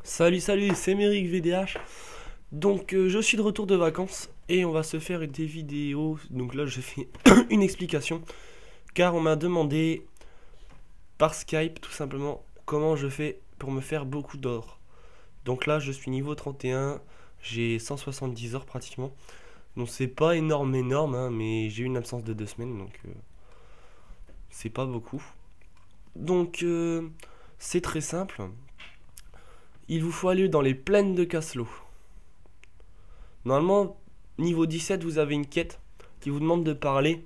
Salut, salut, c'est Méric VDH. Donc, je suis de retour de vacances et on va se faire des vidéos. Donc là, je fais une explication car on m'a demandé par Skype tout simplement comment je fais pour me faire beaucoup d'or. Donc là, je suis niveau 31, j'ai 170 heures pratiquement. Donc c'est pas énorme, hein, mais j'ai eu une absence de 2 semaines, donc c'est pas beaucoup. Donc, c'est très simple. Il vous faut aller dans les plaines de Caslo. Normalement, niveau 17, vous avez une quête qui vous demande de parler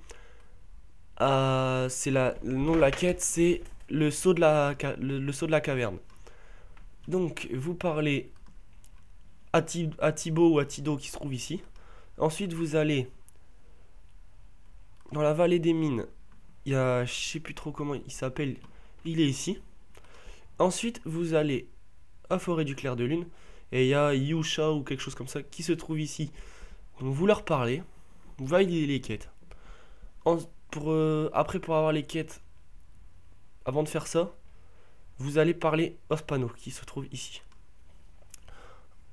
à... Le nom de la quête, c'est le saut de le saut de la caverne. Donc, vous parlez à Thibaut ou à Tido qui se trouve ici. Ensuite, vous allez dans la vallée des mines. Il y a, je sais plus trop comment il s'appelle. Il est ici. Ensuite, vous allez à Forêt du Clair de Lune. Et il y a Yusha ou quelque chose comme ça qui se trouve ici. Donc vous leur parlez. Vous validez les quêtes. Après, pour avoir les quêtes, avant de faire ça, vous allez parler Ospano qui se trouve ici.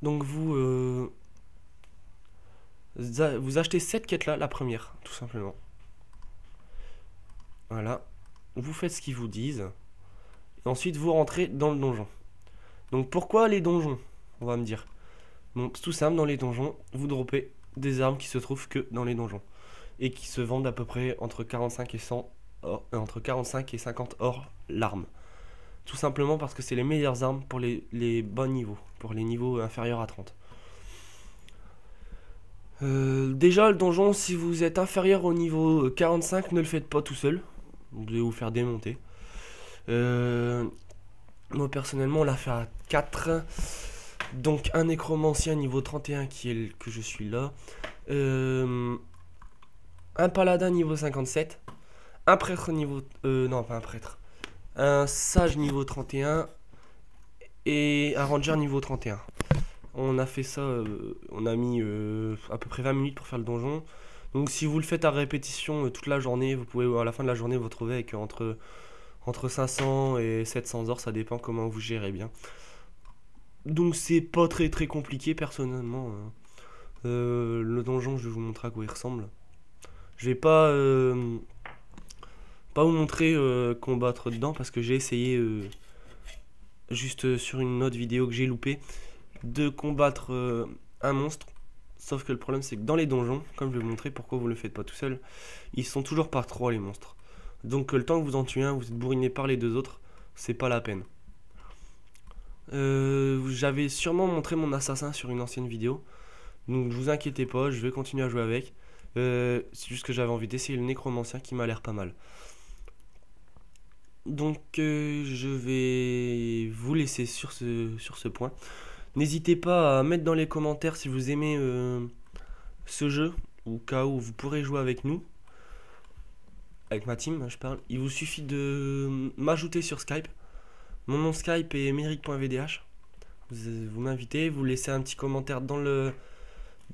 Donc vous achetez cette quête là, la première, tout simplement. Voilà. Vous faites ce qu'ils vous disent. Et ensuite vous rentrez dans le donjon. Donc pourquoi les donjons, on va me dire. Bon, c'est tout simple, dans les donjons, vous droppez des armes qui se trouvent que dans les donjons. Et qui se vendent à peu près entre 45 et 100 or, entre 45 et 50 or l'arme. Tout simplement parce que c'est les meilleures armes pour les bons niveaux, pour les niveaux inférieurs à 30. Déjà le donjon, si vous êtes inférieur au niveau 45, ne le faites pas tout seul. Vous devez vous faire démonter. Moi personnellement on l'a fait à 4. Donc un nécromancien niveau 31 qui est que je suis là. Un paladin niveau 57. Un prêtre niveau... non pas un prêtre. Un sage niveau 31. Et un ranger niveau 31. On a fait ça, on a mis à peu près 20 minutes pour faire le donjon. Donc si vous le faites à répétition toute la journée, vous pouvez à la fin de la journée vous retrouver avec entre 500 et 700 heures, ça dépend comment vous gérez bien. Donc c'est pas très compliqué personnellement. Le donjon, je vais vous montrer à quoi il ressemble. Je vais pas vous montrer combattre dedans parce que j'ai essayé juste sur une autre vidéo que j'ai loupé de combattre un monstre. Sauf que le problème c'est que dans les donjons, comme je vais vous montrer pourquoi vous le faites pas tout seul, ils sont toujours par 3 les monstres. Donc le temps que vous en tuez un, vous êtes bourriné par les deux autres, c'est pas la peine. J'avais sûrement montré mon assassin sur une ancienne vidéo. Donc vous inquiétez pas, je vais continuer à jouer avec. C'est juste que j'avais envie d'essayer le nécromancien qui m'a l'air pas mal. Donc je vais vous laisser sur ce point. N'hésitez pas à mettre dans les commentaires si vous aimez ce jeu, ou cas où vous pourrez jouer avec nous. Avec ma team, je parle. Il vous suffit de m'ajouter sur Skype. Mon nom Skype est meric.vdh. Vous m'invitez, vous laissez un petit commentaire dans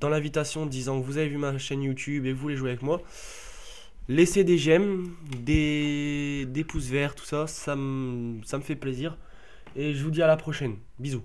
l'invitation disant que vous avez vu ma chaîne YouTube et que vous voulez jouer avec moi. Laissez des j'aime, des pouces verts, tout ça, ça me fait plaisir. Et je vous dis à la prochaine. Bisous.